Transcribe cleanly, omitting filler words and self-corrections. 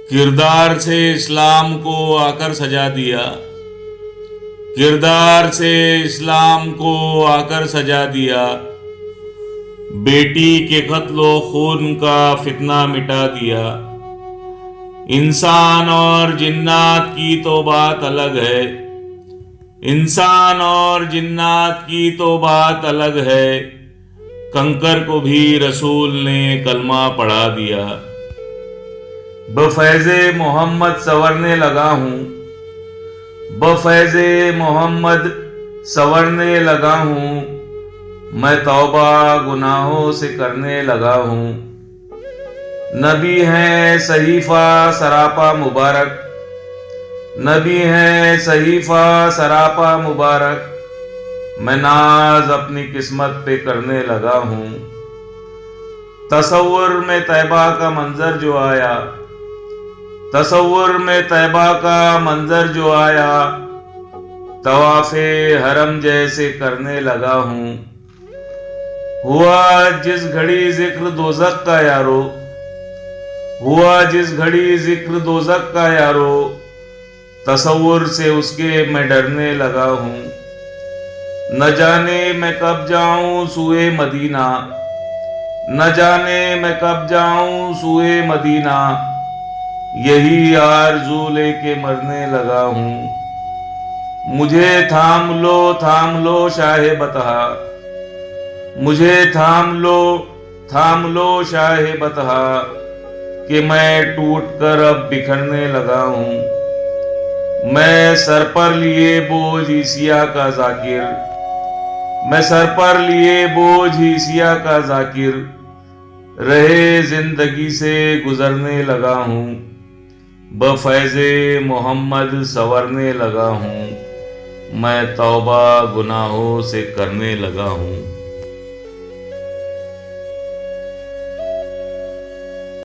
किरदार से इस्लाम को आकर सजा दिया, किरदार से इस्लाम को आकर सजा दिया। बेटी के कत्लो खून का फितना मिटा दिया। इंसान और जिन्नात की तो बात अलग है, इंसान और जिन्नात की तो बात अलग है। कंकर को भी रसूल ने कलमा पढ़ा दिया। बफैज़े मोहम्मद संवरने लगा हूँ, बफैज़े मोहम्मद संवरने लगा हूँ। मैं तौबा गुनाहों से करने लगा हूँ। नबी हैं सहीफा सरापा मुबारक, नबी हैं सहीफा सरापा मुबारक। मैं नाज अपनी किस्मत पे करने लगा हूँ। तसव्वुर में तैबा का मंजर जो आया, तसव्वुर में तैबा का मंजर जो आया। तवाफे हरम जैसे करने लगा हूँ। हुआ जिस घड़ी जिक्र दोज़ख का यारो, हुआ जिस घड़ी जिक्र दोज़ख का यारो। तसव्वुर से उसके मैं डरने लगा हूँ। न जाने मैं कब जाऊं सूए मदीना, न जाने मैं कब जाऊं सूए मदीना। यही आरज़ू लेके मरने लगा हूँ। मुझे थाम लो शाहे बतहा, मुझे थाम लो शाहे बतहा। कि मैं टूट कर अब बिखरने लगा हूँ। मैं सर पर लिए बोझ ईसिया का जाकिर, मैं सर पर लिए बोझ ईसिया का जाकिर। रहे जिंदगी से गुजरने लगा हूँ। बफैज़े मोहम्मद संवरने लगा हूँ। मैं तौबा गुनाहों से करने लगा हूँ।